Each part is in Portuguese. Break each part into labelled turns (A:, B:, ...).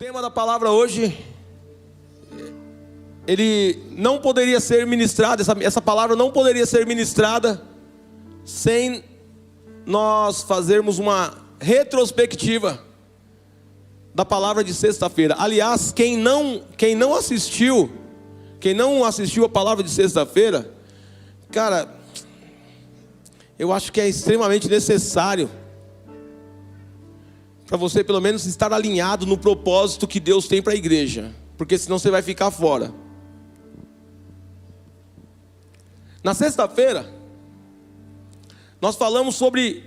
A: tema da palavra hoje, ele não poderia ser ministrado, essa palavra não poderia ser ministrada sem nós fazermos uma retrospectiva da palavra de sexta-feira. Aliás, quem não assistiu a palavra de sexta-feira, cara, eu acho que é extremamente necessário para você pelo menos estar alinhado no propósito que Deus tem para a igreja, porque senão você vai ficar fora. Na sexta-feira, nós falamos sobre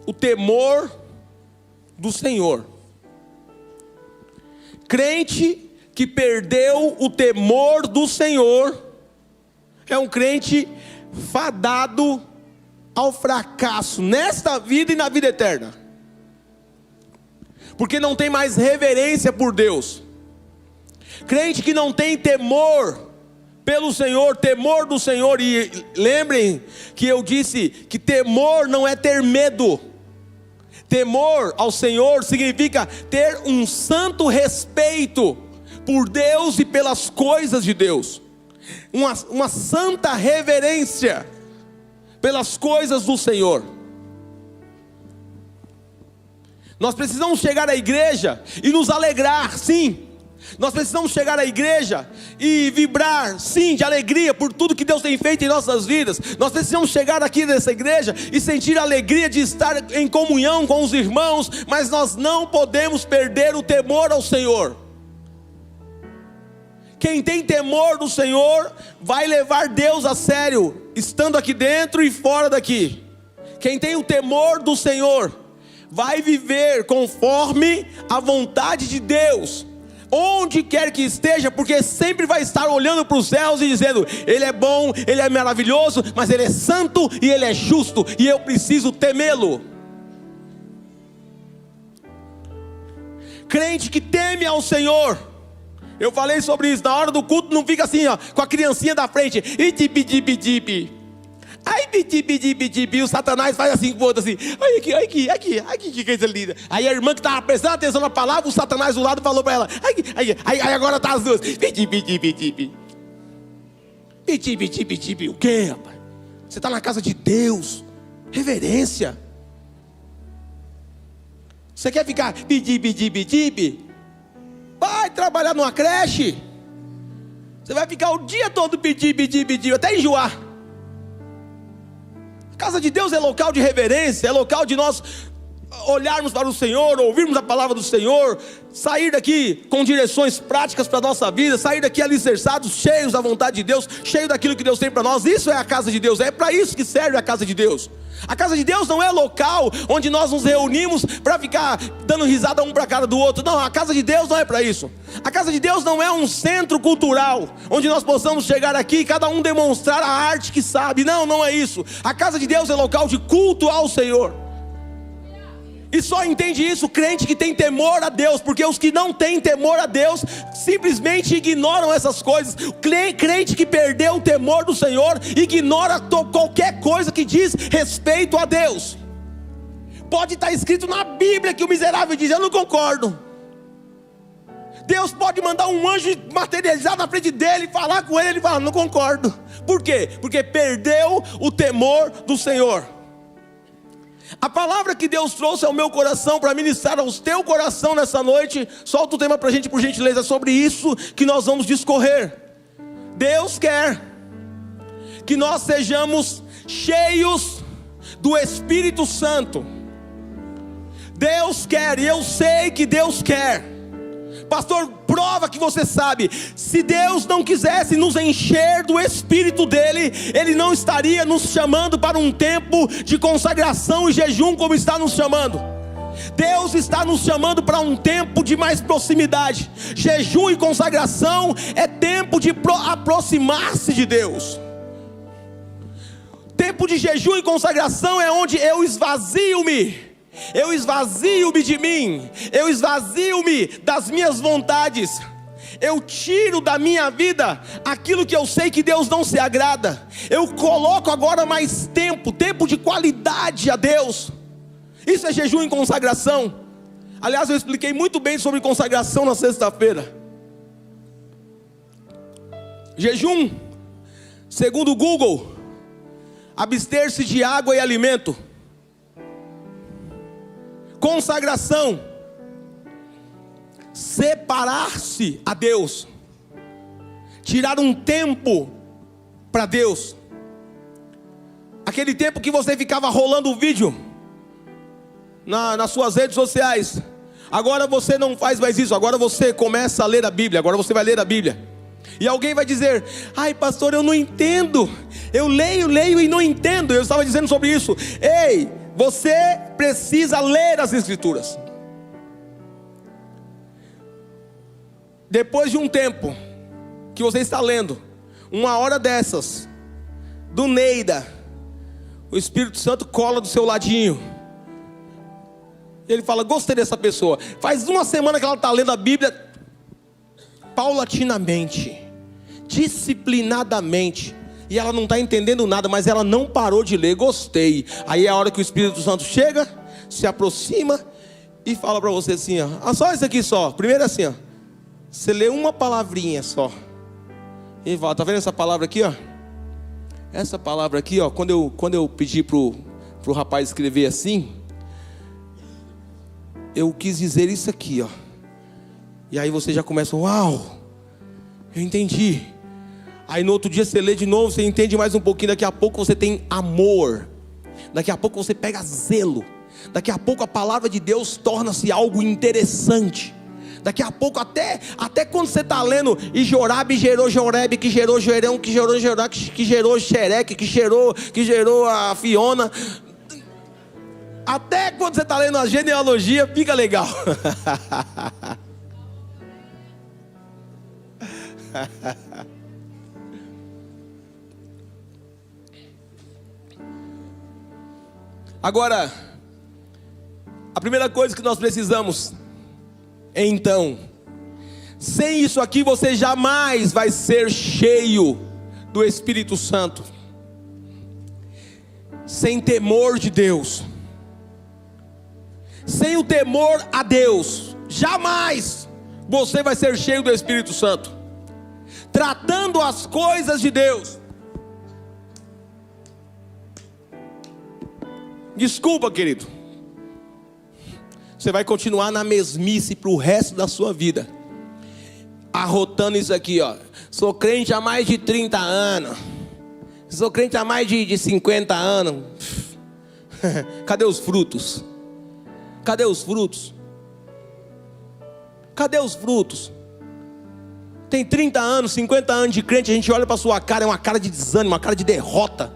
A: o temor do Senhor. Crente que perdeu o temor do Senhor é um crente fadado ao fracasso nesta vida e na vida eterna, porque não tem mais reverência por Deus. Crente que não tem temor pelo Senhor, temor do Senhor. E lembrem que eu disse que temor não é ter medo. Temor ao Senhor significa ter um santo respeito por Deus e pelas coisas de Deus, uma santa reverência pelas coisas do Senhor. Nós precisamos chegar à igreja e nos alegrar, sim. Nós precisamos chegar à igreja e vibrar, sim, de alegria por tudo que Deus tem feito em nossas vidas. Nós precisamos chegar aqui nessa igreja e sentir a alegria de estar em comunhão com os irmãos, mas nós não podemos perder o temor ao Senhor. Quem tem temor do Senhor vai levar Deus a sério, estando aqui dentro e fora daqui. Quem tem o temor do Senhor vai viver conforme a vontade de Deus, onde quer que esteja, porque sempre vai estar olhando para os céus e dizendo: Ele é bom, Ele é maravilhoso, mas Ele é santo e Ele é justo, e eu preciso temê-lo. Crente que teme ao Senhor, eu falei sobre isso, na hora do culto não fica assim, ó, com a criancinha da frente, e tipi. Aí o Satanás faz assim com o outro, assim, olha aqui, que coisa linda. Aí a irmã que estava prestando atenção na palavra, o Satanás do lado falou para ela, aí agora tá as duas, piti, o que, rapaz? Você está na casa de Deus, reverência. Você quer ficar piti, vai trabalhar numa creche, você vai ficar o dia todo piti, até enjoar. A casa de Deus é local de reverência, é local de nós olharmos para o Senhor, ouvirmos a palavra do Senhor, sair daqui com direções práticas para a nossa vida, sair daqui alicerçados, cheios da vontade de Deus, cheios daquilo que Deus tem para nós. Isso é a casa de Deus, é para isso que serve a casa de Deus. A casa de Deus não é local onde nós nos reunimos para ficar dando risada um para a cara do outro. Não, a casa de Deus não é para isso. A casa de Deus não é um centro cultural onde nós possamos chegar aqui e cada um demonstrar a arte que sabe. Não é isso. A casa de Deus é local de culto ao Senhor. E só entende isso crente que tem temor a Deus, porque os que não têm temor a Deus simplesmente ignoram essas coisas. Crente que perdeu o temor do Senhor ignora qualquer coisa que diz respeito a Deus. Pode estar escrito na Bíblia que o miserável diz: eu não concordo. Deus pode mandar um anjo materializar na frente dele, falar com ele, ele fala: não concordo. Por quê? Porque perdeu o temor do Senhor. A palavra que Deus trouxe ao meu coração para ministrar ao teu coração nessa noite, solta o tema para a gente, por gentileza, sobre isso que nós vamos discorrer. Deus quer que nós sejamos cheios do Espírito Santo. Deus quer, e eu sei que Deus quer. Pastor, prova que você sabe. Se Deus não quisesse nos encher do Espírito dele, Ele não estaria nos chamando para um tempo de consagração e jejum como está nos chamando. Deus está nos chamando para um tempo de mais proximidade. Jejum e consagração é tempo de aproximar-se de Deus. Tempo de jejum e consagração é onde eu esvazio-me de mim, eu esvazio-me das minhas vontades, eu tiro da minha vida aquilo que eu sei que Deus não se agrada, eu coloco agora mais tempo de qualidade a Deus. Isso é jejum e consagração. Aliás, eu expliquei muito bem sobre consagração na sexta-feira. Jejum, segundo o Google, abster-se de água e alimento. Consagração, separar-se a Deus, tirar um tempo para Deus. Aquele tempo que você ficava rolando o vídeo nas suas redes sociais, agora você não faz mais isso. Agora você começa a ler a Bíblia. Agora você vai ler a Bíblia. E alguém vai dizer: ai pastor, eu não entendo, eu leio e não entendo. Eu estava dizendo sobre isso. Ei, você precisa ler as Escrituras. Depois de um tempo que você está lendo, uma hora dessas, do Neida, o Espírito Santo cola do seu ladinho. Ele fala: gostei dessa pessoa. Faz uma semana que ela está lendo a Bíblia paulatinamente, disciplinadamente, e ela não está entendendo nada, mas ela não parou de ler. Gostei. Aí é a hora que o Espírito Santo chega, se aproxima e fala para você assim, ó, só isso aqui só. Primeiro assim, ó, você lê uma palavrinha só. E fala: tá vendo essa palavra aqui, ó? Essa palavra aqui, ó, quando eu pedi pro rapaz escrever assim, eu quis dizer isso aqui, ó. E aí você já começa: uau, eu entendi. Aí no outro dia você lê de novo, você entende mais um pouquinho. Daqui a pouco você tem amor. Daqui a pouco você pega zelo. Daqui a pouco a palavra de Deus torna-se algo interessante. Daqui a pouco, até quando você está lendo, e Jorabe gerou Jorebe, que gerou Joerão, que gerou Jorá, que gerou Xereque, que gerou a Fiona. Até quando você está lendo a genealogia, fica legal. Agora, a primeira coisa que nós precisamos, então, sem isso aqui você jamais vai ser cheio do Espírito Santo. Sem temor de Deus, sem o temor a Deus, jamais você vai ser cheio do Espírito Santo. Tratando as coisas de Deus. Desculpa, querido, você vai continuar na mesmice para o resto da sua vida, arrotando isso aqui, ó. Sou crente há mais de 30 anos. Sou crente há mais de 50 anos. Cadê os frutos? Cadê os frutos? Cadê os frutos? Tem 30 anos, 50 anos de crente, a gente olha para a sua cara, é uma cara de desânimo, uma cara de derrota.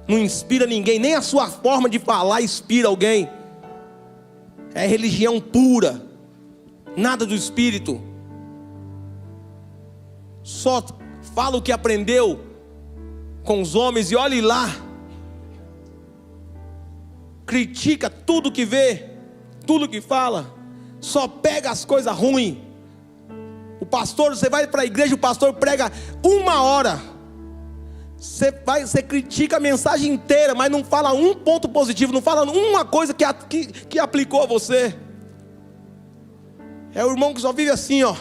A: Não inspira ninguém, nem a sua forma de falar inspira alguém. É religião pura, nada do Espírito. Só fala o que aprendeu com os homens e olhe lá. Critica tudo que vê, tudo que fala. Só pega as coisas ruins. O pastor, você vai para a igreja, o pastor prega 1 hora. Você critica a mensagem inteira, mas não fala um ponto positivo, não fala uma coisa que aplicou a você. É o irmão que só vive assim, ó.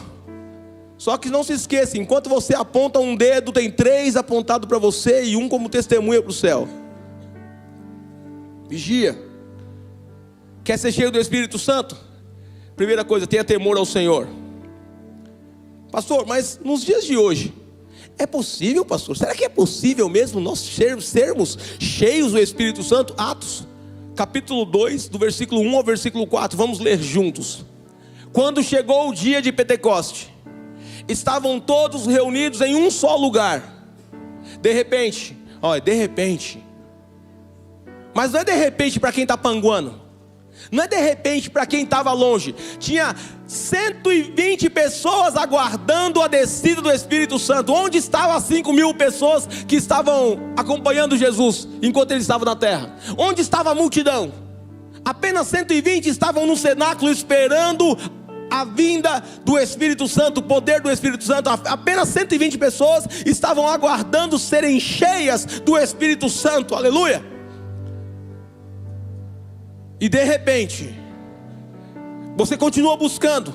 A: Só que não se esqueça, enquanto você aponta um dedo, tem 3 apontados para você e um como testemunha para o céu. Vigia. Quer ser cheio do Espírito Santo? Primeira coisa, tenha temor ao Senhor. Pastor, mas nos dias de hoje, é possível, pastor? Será que é possível mesmo nós sermos cheios do Espírito Santo? Atos, capítulo 2, do versículo 1 ao versículo 4, vamos ler juntos. Quando chegou o dia de Pentecoste, estavam todos reunidos em um só lugar. De repente, mas não é de repente para quem está panguando, não é de repente para quem estava longe. Tinha 120 pessoas aguardando a descida do Espírito Santo. Onde estavam as 5.000 pessoas que estavam acompanhando Jesus enquanto ele estava na terra? Onde estava a multidão? Apenas 120 estavam no cenáculo esperando a vinda do Espírito Santo, o poder do Espírito Santo. Apenas 120 pessoas estavam aguardando serem cheias do Espírito Santo. Aleluia! E de repente, Você continua buscando.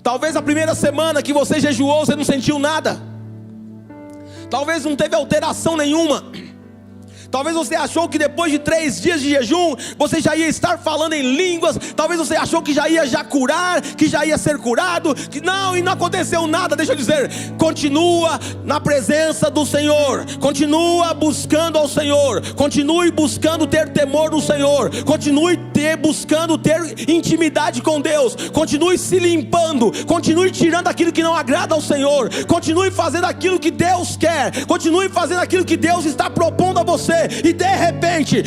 A: Talvez a primeira semana que você jejuou, você não sentiu nada. Talvez não teve alteração nenhuma. Talvez você achou que depois de 3 dias de jejum, você já ia estar falando em línguas. Talvez você achou que já ia curar, que já ia ser curado, que não, e não aconteceu nada. Deixa eu dizer, continua na presença do Senhor, continua buscando ao Senhor, continue buscando ter temor do Senhor, continue buscando ter intimidade com Deus, continue se limpando, continue tirando aquilo que não agrada ao Senhor, continue fazendo aquilo que Deus quer, continue fazendo aquilo que Deus está propondo a você. E de repente,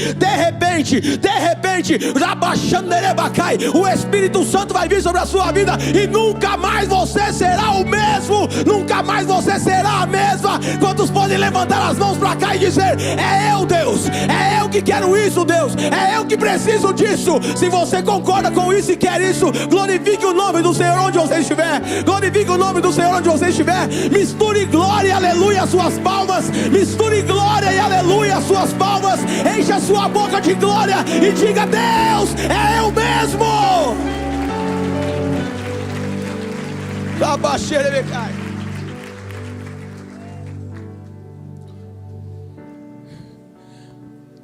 A: o Espírito Santo vai vir sobre a sua vida, e nunca mais você será o mesmo, nunca mais você será a mesma. Quantos podem levantar as mãos para cá e dizer: é eu, Deus, é eu que quero isso, Deus, é eu que preciso disso. Se você concorda com isso e quer isso, glorifique o nome do Senhor onde você estiver, glorifique o nome do Senhor onde você estiver. Misture glória e aleluia as suas palmas, misture glória e aleluia as suas palmas, enche a sua boca de glória e diga: Deus, é eu mesmo.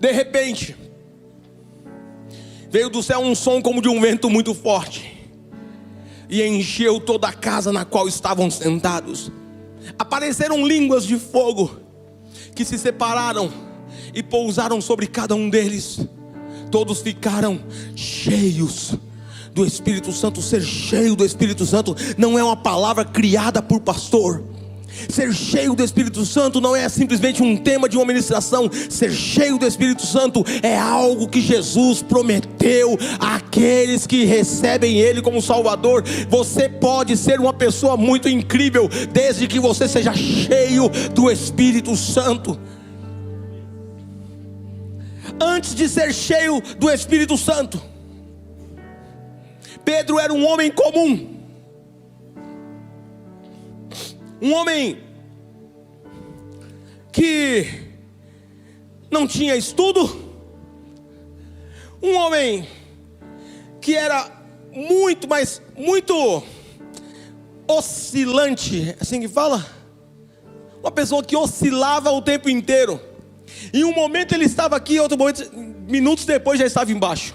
A: De repente, veio do céu um som como de um vento muito forte, e encheu toda a casa na qual estavam sentados. Apareceram línguas de fogo que se separaram e pousaram sobre cada um deles. Todos ficaram cheios do Espírito Santo. Ser cheio do Espírito Santo não é uma palavra criada por pastor. Ser cheio do Espírito Santo não é simplesmente um tema de uma ministração. Ser cheio do Espírito Santo é algo que Jesus prometeu àqueles que recebem Ele como Salvador. Você pode ser uma pessoa muito incrível desde que você seja cheio do Espírito Santo. Antes de ser cheio do Espírito Santo, Pedro era um homem comum, um homem que não tinha estudo, um homem que era muito oscilante, assim que fala, uma pessoa que oscilava o tempo inteiro. Em um momento ele estava aqui, outro momento, minutos depois já estava embaixo.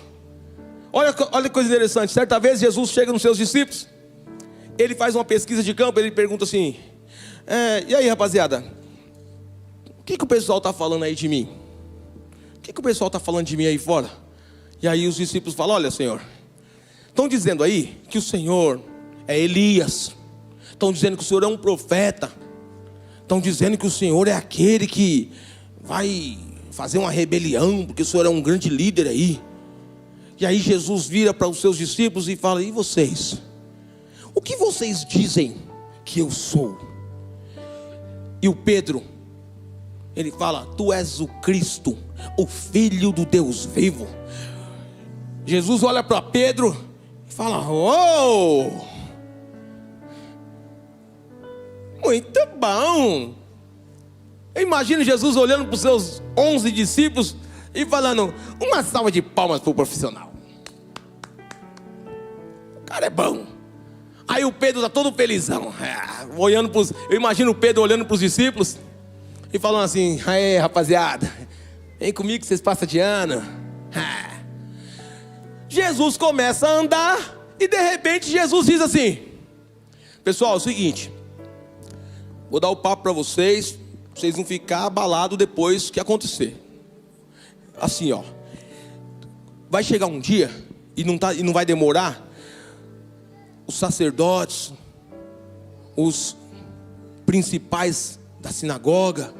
A: Olha que coisa interessante. Certa vez Jesus chega nos seus discípulos, ele faz uma pesquisa de campo, ele pergunta assim: e aí, rapaziada, o que o pessoal está falando aí de mim? O que o pessoal está falando de mim aí fora? E aí os discípulos falam: olha, Senhor, estão dizendo aí que o Senhor é Elias, estão dizendo que o Senhor é um profeta, estão dizendo que o Senhor é aquele que vai fazer uma rebelião, porque o Senhor é um grande líder aí. E aí Jesus vira para os seus discípulos e fala: e vocês? O que vocês dizem que eu sou? E o Pedro, ele fala: tu és o Cristo, o Filho do Deus vivo. Jesus olha para Pedro e fala: oh, muito bom. Eu imagino Jesus olhando para os seus 11 discípulos e falando: uma salva de palmas para o profissional, o cara é bom. Aí o Pedro está todo felizão, olhando eu imagino o Pedro olhando para os discípulos e falando assim: aí, rapaziada, vem comigo que vocês passam de ano. Jesus começa a andar e de repente Jesus diz assim: pessoal, é o seguinte, vou dar o papo para vocês vão ficar abalados depois que acontecer. Assim, ó, vai chegar um dia, e não vai demorar, os sacerdotes, os principais da sinagoga,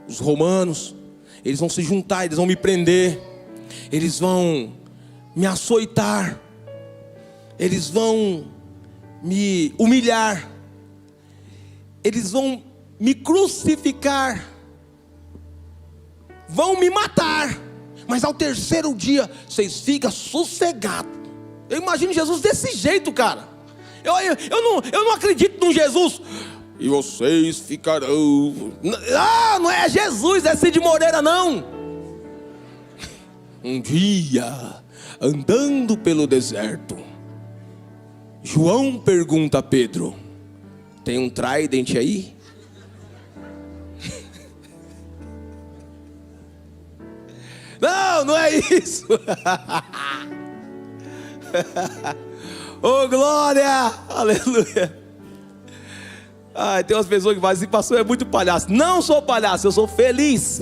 A: os romanos, eles vão se juntar, eles vão me prender, eles vão me açoitar, eles vão me humilhar, eles vão me crucificar, vão me matar, mas ao terceiro dia vocês ficam sossegados. Eu imagino Jesus desse jeito, cara. Eu não acredito num Jesus: e vocês ficarão. Não é Jesus, é Cid Moreira, não. Um dia, andando pelo deserto, João pergunta a Pedro: tem um trident aí? Não, não é isso. Oh, glória, aleluia. Tem umas pessoas que falam assim: pastor, é muito palhaço. Não sou palhaço, eu sou feliz.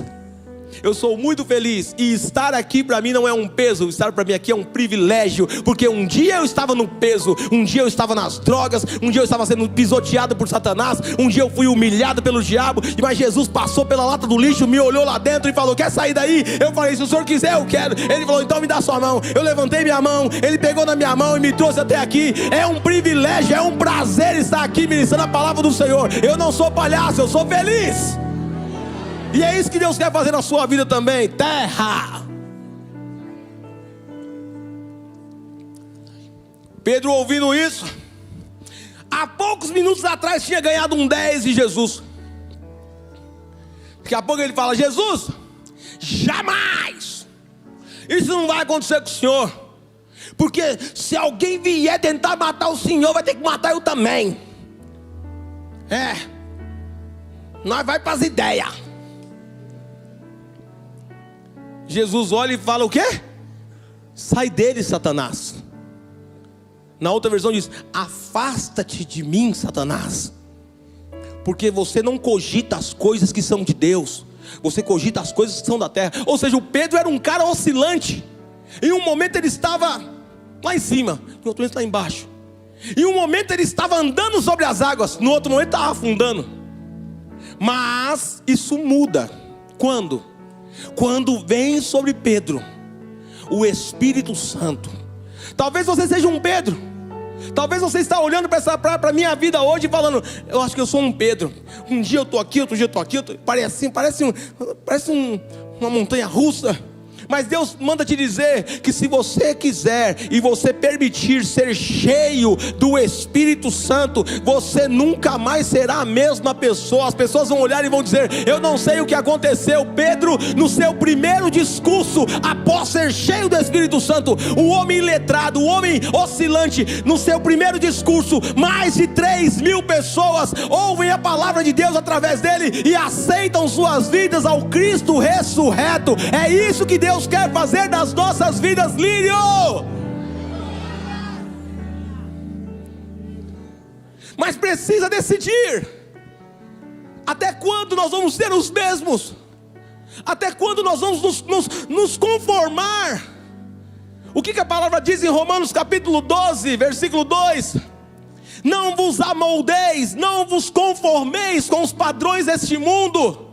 A: Eu sou muito feliz. E estar aqui para mim não é um peso. Estar para mim aqui é um privilégio. Porque um dia eu estava no peso. Um dia eu estava nas drogas. Um dia eu estava sendo pisoteado por Satanás. Um dia eu fui humilhado pelo diabo. Mas Jesus passou pela lata do lixo, me olhou lá dentro e falou: quer sair daí? Eu falei: se o senhor quiser, eu quero. Ele falou: então me dá sua mão. Eu levantei minha mão. Ele pegou na minha mão e me trouxe até aqui. É um privilégio, é um prazer estar aqui ministrando a palavra do Senhor. Eu não sou palhaço, eu sou feliz. E é isso que Deus quer fazer na sua vida também. Terra. Pedro, ouvindo isso, há poucos minutos atrás tinha ganhado um 10 de Jesus. Daqui a pouco ele fala: Jesus, jamais isso não vai acontecer com o senhor. Porque se alguém vier tentar matar o senhor, vai ter que matar eu também. Nós vai para as ideias. Jesus olha e fala o quê? Sai dele, Satanás. Na outra versão diz: afasta-te de mim, Satanás. Porque você não cogita as coisas que são de Deus, você cogita as coisas que são da terra. Ou seja, o Pedro era um cara oscilante. Em um momento ele estava lá em cima, no outro momento lá embaixo. Em um momento ele estava andando sobre as águas, no outro momento estava afundando. Mas isso muda. Quando? Quando vem sobre Pedro o Espírito Santo. Talvez você seja um Pedro. Talvez você está olhando para a minha vida hoje e falando: eu acho que eu sou um Pedro. Um dia eu estou aqui, outro dia eu estou aqui. Parece uma montanha russa. Mas Deus manda te dizer que se você quiser e você permitir ser cheio do Espírito Santo, você nunca mais será a mesma pessoa. As pessoas vão olhar e vão dizer: eu não sei o que aconteceu. Pedro, no seu primeiro discurso, após ser cheio do Espírito Santo, o homem iletrado, o homem oscilante, no seu primeiro discurso, mais de 3.000 pessoas ouvem a palavra de Deus através dele e aceitam suas vidas ao Cristo ressurreto. É isso que Deus quer fazer das nossas vidas, Lírio. Mas precisa decidir. Até quando nós vamos ser os mesmos? Até quando nós vamos nos conformar? O que a palavra diz em Romanos capítulo 12, versículo 2? Não vos amoldeis, não vos conformeis com os padrões deste mundo,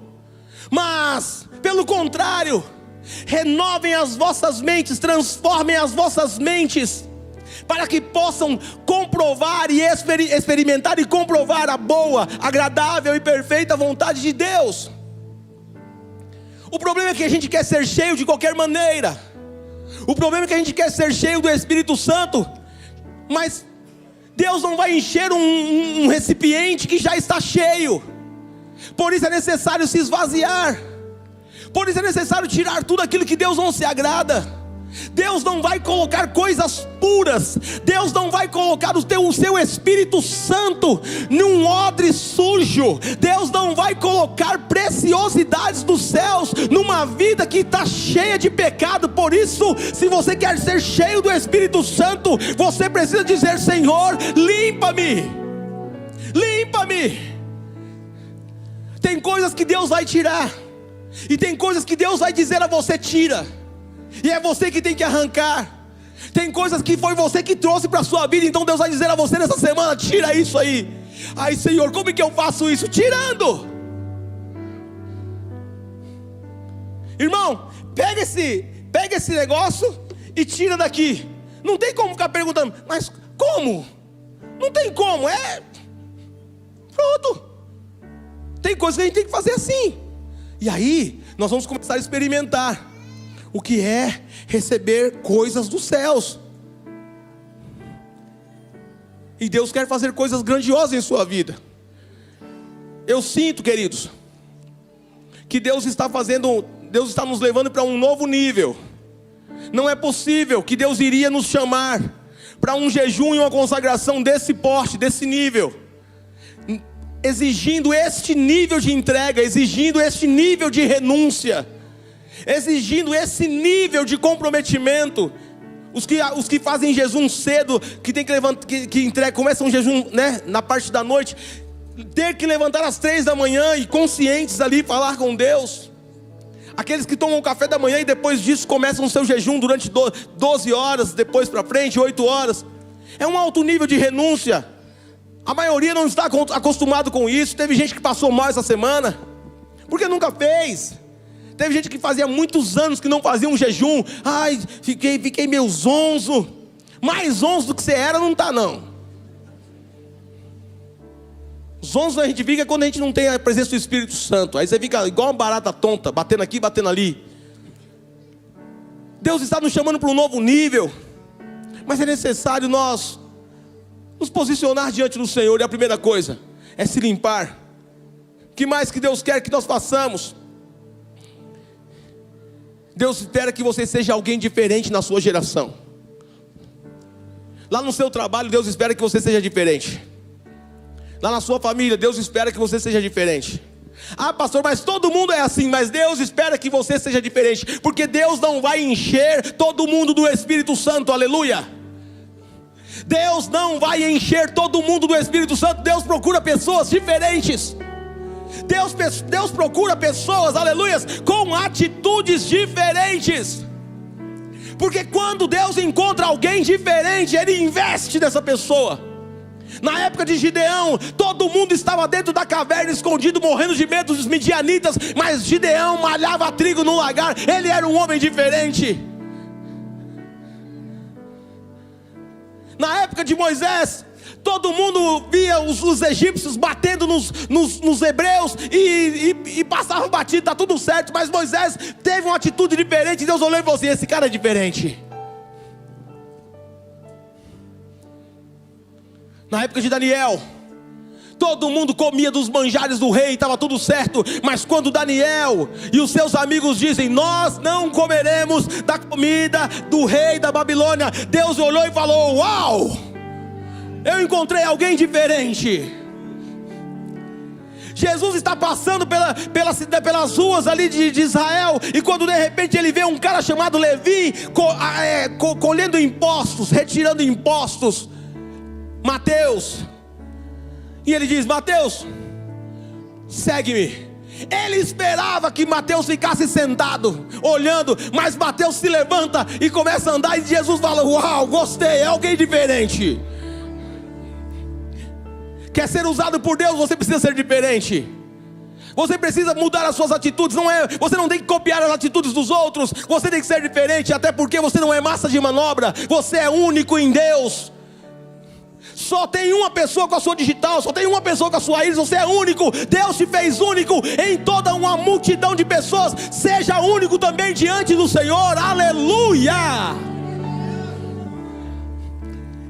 A: mas pelo contrário, renovem as vossas mentes, transformem as vossas mentes, para que possam comprovar e experimentar e comprovar a boa, agradável e perfeita vontade de Deus. O problema é que a gente quer ser cheio de qualquer maneira. O problema é que a gente quer ser cheio do Espírito Santo, mas Deus não vai encher um recipiente que já está cheio. Por isso é necessário se esvaziar. Por isso é necessário tirar tudo aquilo que Deus não se agrada. Deus não vai colocar coisas puras. Deus não vai colocar o seu Espírito Santo num odre sujo. Deus não vai colocar preciosidades dos céus numa vida que está cheia de pecado. Por isso, se você quer ser cheio do Espírito Santo, você precisa dizer: Senhor, limpa-me. Limpa-me. Tem coisas que Deus vai tirar, e tem coisas que Deus vai dizer a você: tira. E é você que tem que arrancar. Tem coisas que foi você que trouxe para a sua vida, então Deus vai dizer a você nessa semana: tira isso aí. Ai, Senhor, como é que eu faço isso? Tirando. Irmão, pega esse negócio e tira daqui. Não tem como ficar perguntando: mas como? Não tem como, pronto. Tem coisas que a gente tem que fazer assim. E aí, nós vamos começar a experimentar o que é receber coisas dos céus. E Deus quer fazer coisas grandiosas em sua vida. Eu sinto, queridos, que Deus está nos levando para um novo nível. Não é possível que Deus iria nos chamar para um jejum e uma consagração desse porte, desse nível, exigindo este nível de entrega, exigindo este nível de renúncia, exigindo esse nível de comprometimento. Os que fazem jejum cedo, que tem que levantar, começam um jejum, né, na parte da noite, ter que levantar às 3 da manhã e conscientes ali, falar com Deus. Aqueles que tomam café da manhã e depois disso começam o seu jejum durante 12 horas, depois para frente, 8 horas. É um alto nível de renúncia. A maioria não está acostumado com isso. Teve gente que passou mal essa semana, porque nunca fez. Teve gente que fazia muitos anos que não fazia um jejum. Ai, fiquei meio zonzo. Mais zonzo do que você era não está não. Zonzo a gente fica quando a gente não tem a presença do Espírito Santo. Aí você fica igual uma barata tonta, batendo aqui, batendo ali. Deus está nos chamando para um novo nível, mas é necessário nós nos posicionar diante do Senhor. E a primeira coisa é se limpar. O que mais que Deus quer que nós façamos? Deus espera que você seja alguém diferente na sua geração. Lá no seu trabalho, Deus espera que você seja diferente. Lá na sua família, Deus espera que você seja diferente. Ah, pastor, mas todo mundo é assim. Mas Deus espera que você seja diferente, porque Deus não vai encher todo mundo do Espírito Santo, aleluia. Deus não vai encher todo mundo do Espírito Santo. Deus procura pessoas diferentes. Deus procura pessoas, aleluias, com atitudes diferentes. Porque quando Deus encontra alguém diferente, Ele investe nessa pessoa. Na época de Gideão, todo mundo estava dentro da caverna escondido, morrendo de medo dos midianitas, mas Gideão malhava trigo no lagar. Ele era um homem diferente. Na época de Moisés, todo mundo via os egípcios batendo nos hebreus e passava batido, está tudo certo. Mas Moisés teve uma atitude diferente. Deus olhou e falou assim: esse cara é diferente. Na época de Daniel, todo mundo comia dos manjares do rei, estava tudo certo. Mas quando Daniel e os seus amigos dizem: nós não comeremos da comida do rei da Babilônia, Deus olhou e falou: uau, eu encontrei alguém diferente. Jesus está passando pelas ruas ali de Israel, e quando de repente ele vê um cara chamado Levi colhendo impostos, retirando impostos, Mateus, e ele diz: Mateus, segue-me. Ele esperava que Mateus ficasse sentado, olhando, mas Mateus se levanta e começa a andar, e Jesus fala: uau, gostei, é alguém diferente. Quer ser usado por Deus, você precisa ser diferente. Você precisa mudar as suas atitudes. Você não tem que copiar as atitudes dos outros. Você tem que ser diferente, até porque você não é massa de manobra. Você é único em Deus. Só tem uma pessoa com a sua digital, só tem uma pessoa com a sua íris. Você é único. Deus te fez único em toda uma multidão de pessoas. Seja único também diante do Senhor. Aleluia.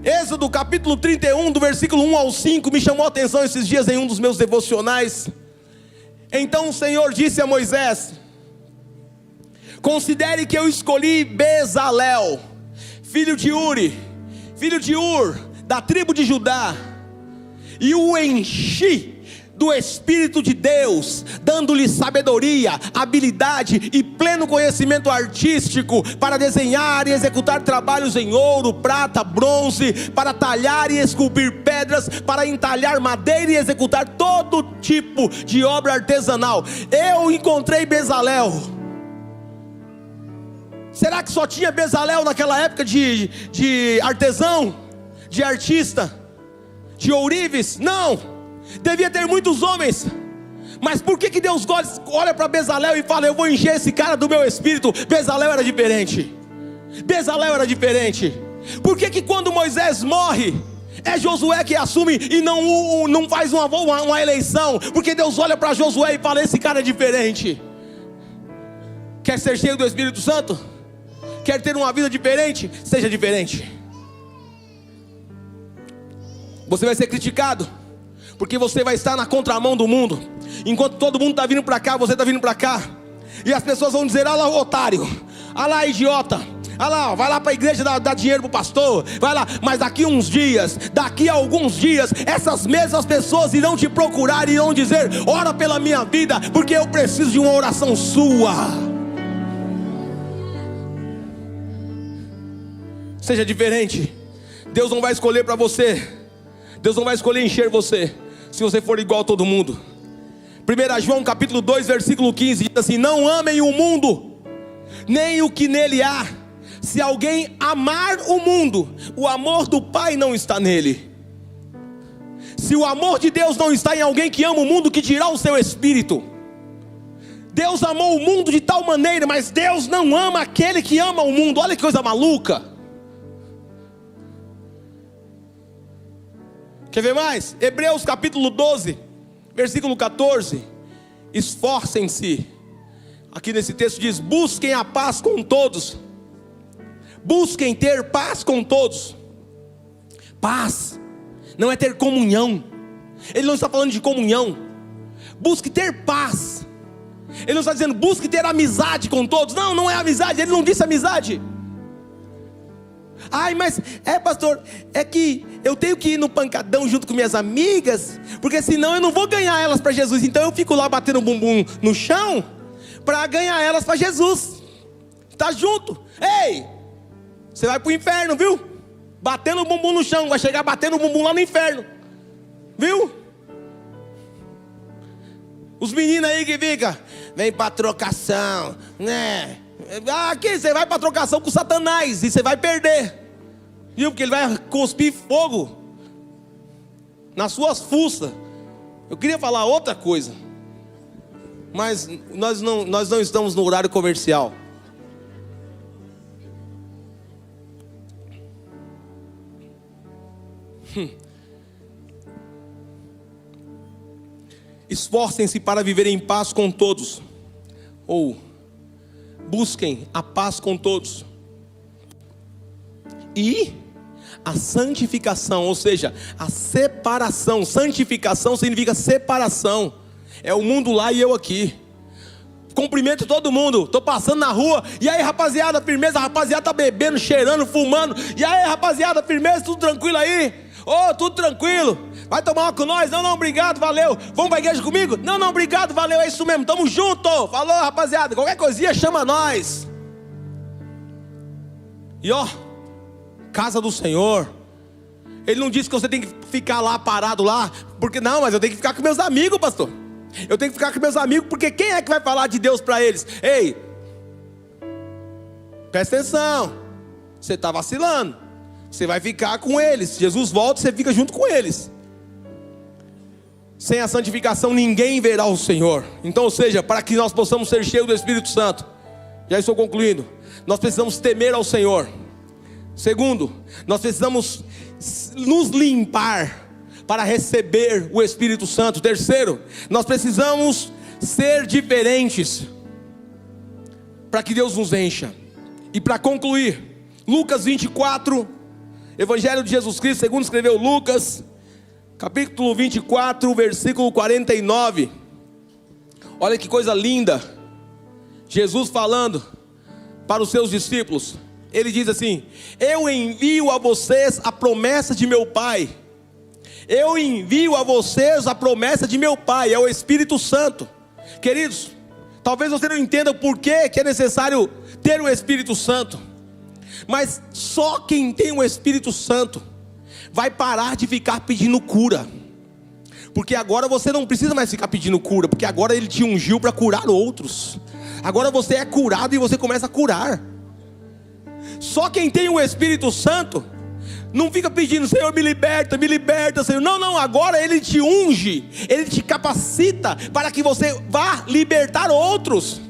A: Êxodo capítulo 31, do versículo 1 ao 5, me chamou a atenção esses dias em um dos meus devocionais. Então o Senhor disse a Moisés: considere que eu escolhi Bezalel, filho de Ur, da tribo de Judá, e o enchi do Espírito de Deus, dando-lhe sabedoria, habilidade e pleno conhecimento artístico, para desenhar e executar trabalhos em ouro, prata, bronze, para talhar e esculpir pedras, para entalhar madeira e executar todo tipo de obra artesanal. Eu encontrei Bezalel. Será que só tinha Bezalel naquela época de artesão, de artista, de ourives? Não. Devia ter muitos homens. Mas por que Deus olha para Bezalel e fala: eu vou encher esse cara do meu espírito? Bezalel era diferente. Bezalel era diferente. Por que quando Moisés morre, é Josué que assume e não faz uma eleição? Porque Deus olha para Josué e fala: esse cara é diferente. Quer ser cheio do Espírito Santo? Quer ter uma vida diferente? Seja diferente. Você vai ser criticado, porque você vai estar na contramão do mundo. Enquanto todo mundo está vindo para cá, você está vindo para cá. E as pessoas vão dizer: olha lá o otário, olha lá a idiota, Olha lá, vai lá para a igreja dar dinheiro para o pastor, vai lá, mas daqui a alguns dias, essas mesmas pessoas irão te procurar e irão dizer: ora pela minha vida, porque eu preciso de uma oração sua. Seja diferente. Deus não vai escolher para você, Deus não vai escolher encher você, se você for igual a todo mundo. 1 João capítulo 2 versículo 15 diz assim: não amem o mundo, nem o que nele há. Se alguém amar o mundo, o amor do Pai não está nele. Se o amor de Deus não está em alguém que ama o mundo, que dirá o seu espírito? Deus amou o mundo de tal maneira, mas Deus não ama aquele que ama o mundo. Olha que coisa maluca. Quer ver mais? Hebreus capítulo 12 versículo 14: esforcem-se. Aqui nesse texto diz: busquem a paz com todos. Busquem ter paz com todos. Paz não é ter comunhão. Ele não está falando de comunhão. Busque ter paz. Ele não está dizendo busque ter amizade com todos. Não, não é amizade. Ele não disse amizade. Ai, mas pastor, é que eu tenho que ir no pancadão junto com minhas amigas, porque senão eu não vou ganhar elas para Jesus. Então eu fico lá batendo o bumbum no chão para ganhar elas para Jesus. Tá junto. Ei, você vai para o inferno, viu? Batendo o bumbum no chão, vai chegar batendo o bumbum lá no inferno, viu? Os meninos aí que ficam, vem para trocação, né? Aqui você vai para trocação com Satanás e você vai perder, viu? Porque ele vai cuspir fogo nas suas fuças. Eu queria falar outra coisa, mas nós não estamos no horário comercial. Esforcem-se para viver em paz com todos, ou busquem a paz com todos, e a santificação, ou seja, a separação. Santificação significa separação. É o mundo lá e eu aqui. Cumprimento todo mundo, estou passando na rua, e aí rapaziada, firmeza, a rapaziada está bebendo, cheirando, fumando, e aí rapaziada, firmeza, tudo tranquilo aí? Tudo tranquilo, vai tomar uma com nós? Não, obrigado, valeu. Vamos para a igreja comigo? Não, obrigado, valeu, é isso mesmo, tamo junto, falou rapaziada, qualquer coisinha chama nós. E casa do Senhor, Ele não disse que você tem que ficar lá parado lá, porque não, mas eu tenho que ficar com meus amigos, pastor. Eu tenho que ficar com meus amigos, porque quem é que vai falar de Deus para eles? Ei, presta atenção, você está vacilando, você vai ficar com eles. Se Jesus volta, você fica junto com eles. Sem a santificação ninguém verá o Senhor. Então, ou seja, para que nós possamos ser cheios do Espírito Santo, já estou concluindo, nós precisamos temer ao Senhor. Segundo, nós precisamos nos limpar para receber o Espírito Santo. Terceiro, nós precisamos ser diferentes para que Deus nos encha. E para concluir, Lucas 24, Evangelho de Jesus Cristo segundo escreveu Lucas, capítulo 24, versículo 49. Olha que coisa linda. Jesus falando para os seus discípulos, Ele diz assim: eu envio a vocês a promessa de meu Pai. Eu envio a vocês a promessa de meu Pai, é o Espírito Santo. Queridos, talvez você não entenda por que é necessário ter o Espírito Santo, mas só quem tem o Espírito Santo vai parar de ficar pedindo cura. Porque agora você não precisa mais ficar pedindo cura, porque agora Ele te ungiu para curar outros. Agora você é curado e você começa a curar. Só quem tem o Espírito Santo não fica pedindo: Senhor, me liberta, Senhor. Não, agora Ele te unge, Ele te capacita para que você vá libertar outros.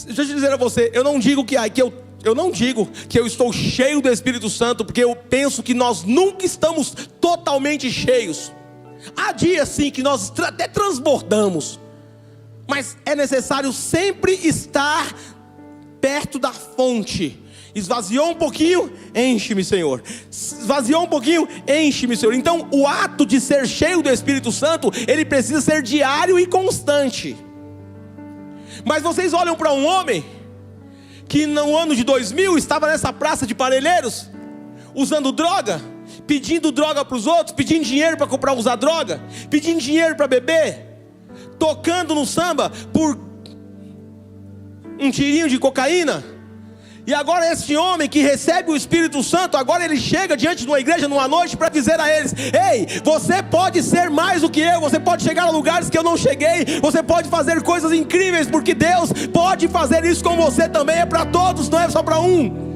A: Deixa eu dizer a você, eu não digo que eu estou cheio do Espírito Santo, porque eu penso que nós nunca estamos totalmente cheios. Há dias sim que nós até transbordamos, mas é necessário sempre estar perto da fonte. Esvaziou um pouquinho, enche-me, Senhor. Esvaziou um pouquinho, enche-me, Senhor. Então o ato de ser cheio do Espírito Santo, ele precisa ser diário e constante. Mas vocês olham para um homem que no ano de 2000 estava nessa praça de Parelheiros, usando droga, pedindo droga para os outros, pedindo dinheiro para comprar, usar droga, pedindo dinheiro para beber, tocando no samba por um tirinho de cocaína. E agora esse homem que recebe o Espírito Santo, agora ele chega diante de uma igreja numa noite para dizer a eles: ei, você pode ser mais do que eu, você pode chegar a lugares que eu não cheguei, você pode fazer coisas incríveis, porque Deus pode fazer isso com você também, é para todos, não é só para um.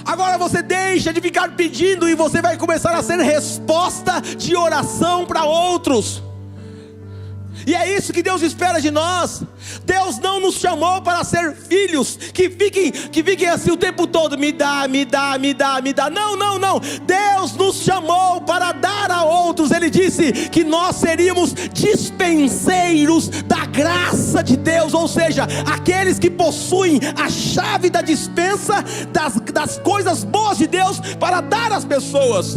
A: Agora você deixa de ficar pedindo e você vai começar a ser resposta de oração para outros. E é isso que Deus espera de nós. Deus não nos chamou para ser filhos que fiquem assim o tempo todo: me dá, me dá, me dá, me dá. Não, não, não. Deus nos chamou para dar a outros. Ele disse que nós seríamos dispenseiros da graça de Deus, ou seja, aqueles que possuem a chave da dispensa das coisas boas de Deus para dar às pessoas.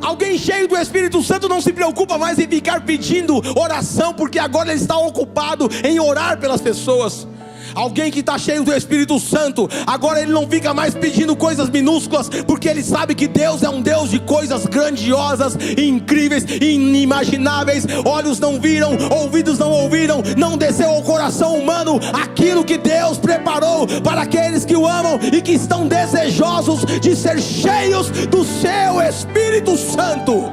A: Alguém cheio do Espírito Santo não se preocupa mais em ficar pedindo oração, porque agora ele está ocupado em orar pelas pessoas. Alguém que está cheio do Espírito Santo, agora ele não fica mais pedindo coisas minúsculas, porque ele sabe que Deus é um Deus de coisas grandiosas, incríveis, inimagináveis. Olhos não viram, ouvidos não ouviram, não desceu ao coração humano aquilo que Deus preparou para aqueles que o amam e que estão desejosos de ser cheios do seu Espírito Santo.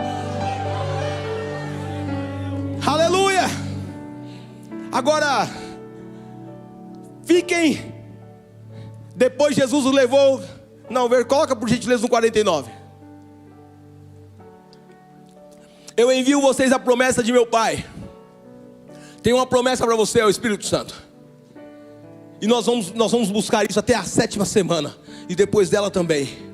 A: Aleluia! Agora, fiquem, depois Jesus os levou, coloca por gentileza no 49. Eu envio vocês a promessa de meu Pai. Tem uma promessa para você, é o Espírito Santo. E nós vamos buscar isso até a 7ª semana, e depois dela também.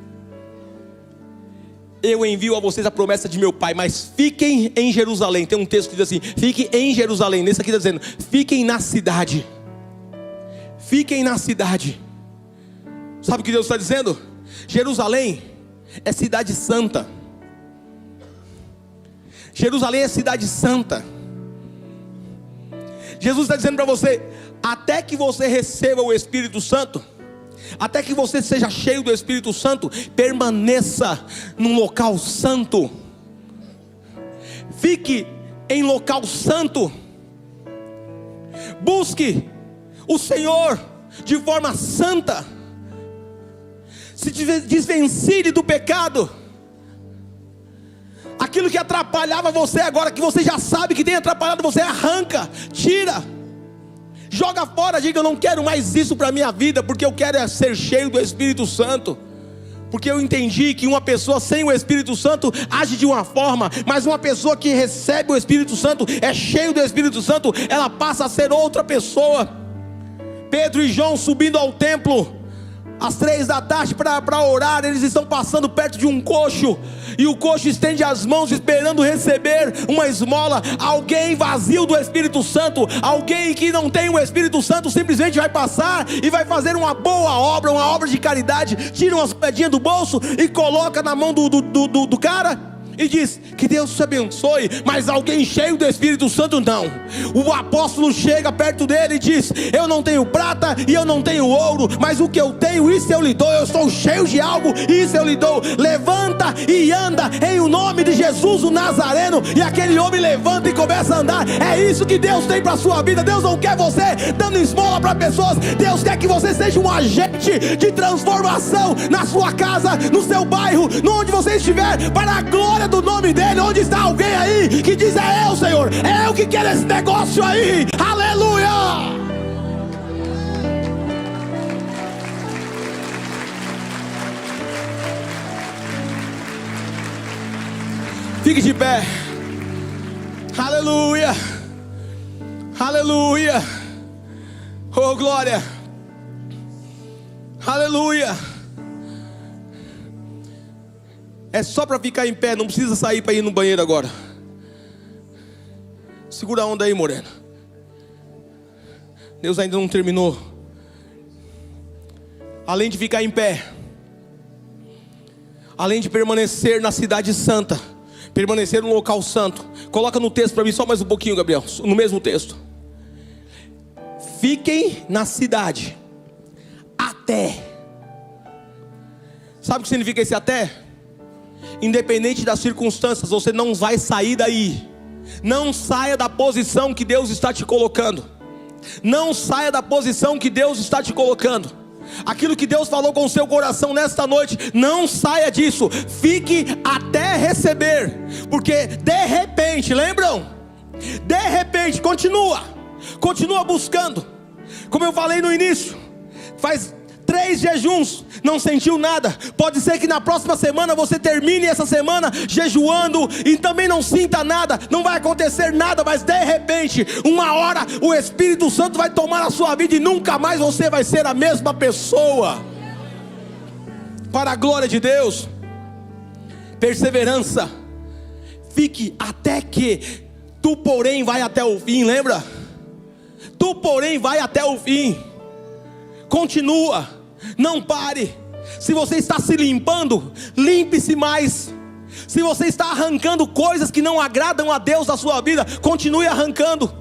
A: Eu envio a vocês a promessa de meu Pai, mas fiquem em Jerusalém. Tem um texto que diz assim: fiquem em Jerusalém. Nesse aqui está dizendo: fiquem na cidade. Fiquem na cidade. Sabe o que Deus está dizendo? Jerusalém é cidade santa. Jerusalém é cidade santa. Jesus está dizendo para você: até que você receba o Espírito Santo, até que você seja cheio do Espírito Santo, permaneça num local santo. Fique em local santo. Busque o Senhor de forma santa. Se desvencilhe do pecado. Aquilo que atrapalhava você, agora que você já sabe que tem atrapalhado você, arranca, tira, joga fora. Diga: eu não quero mais isso para a minha vida, porque eu quero ser cheio do Espírito Santo. Porque eu entendi que uma pessoa sem o Espírito Santo age de uma forma, mas uma pessoa que recebe o Espírito Santo, é cheio do Espírito Santo, ela passa a ser outra pessoa. Pedro e João subindo ao templo às 3 da tarde para orar. Eles estão passando perto de um coxo, e o coxo estende as mãos esperando receber uma esmola. Alguém vazio do Espírito Santo, alguém que não tem o Espírito Santo, simplesmente vai passar e vai fazer uma boa obra, uma obra de caridade. Tira umas moedinhas do bolso e coloca na mão do cara e diz: que Deus te abençoe. Mas alguém cheio do Espírito Santo não. O apóstolo chega perto dele e diz: eu não tenho prata e eu não tenho ouro, mas o que eu tenho, isso eu lhe dou. Eu estou cheio de algo, isso eu lhe dou. Levanta e anda em o nome de Jesus o Nazareno. E aquele homem levanta e começa a andar. É isso que Deus tem para a sua vida. Deus não quer você dando esmola para pessoas. Deus quer que você seja um agente de transformação na sua casa, no seu bairro, onde você estiver, para a glória do nome dele. Onde está alguém aí que diz: é eu, Senhor, é eu que quero esse negócio aí? Aleluia! Fique de pé. Aleluia, aleluia, oh glória, aleluia. É só para ficar em pé, não precisa sair para ir no banheiro agora. Segura a onda aí, morena. Deus ainda não terminou. Além de ficar em pé, além de permanecer na cidade santa, permanecer no local santo, coloca no texto para mim só mais um pouquinho, Gabriel, no mesmo texto. fiquem na cidade até. Sabe o que significa esse até? Independente das circunstâncias, você não vai sair daí. Não saia da posição que Deus está te colocando. Não saia da posição que Deus está te colocando. Aquilo que Deus falou com o seu coração nesta noite, não saia disso. Fique até receber. Porque de repente, lembram? De repente, continua buscando. Como eu falei no início, faz 3 jejuns, não sentiu nada. Pode ser que na próxima semana você termine essa semana jejuando e também não sinta nada, não vai acontecer nada. Mas de repente, uma hora o Espírito Santo vai tomar a sua vida e nunca mais você vai ser a mesma pessoa. Para a glória de Deus. Perseverança. Fique até que. Tu porém vai até o fim, lembra? Tu porém vai até o fim. Continua, não pare. Se você está se limpando, limpe-se mais. Se você está arrancando coisas que não agradam a Deus da sua vida, continue arrancando,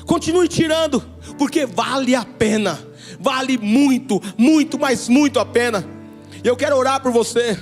A: continue tirando, porque vale a pena. Vale muito, muito, mas muito a pena. E eu quero orar por você.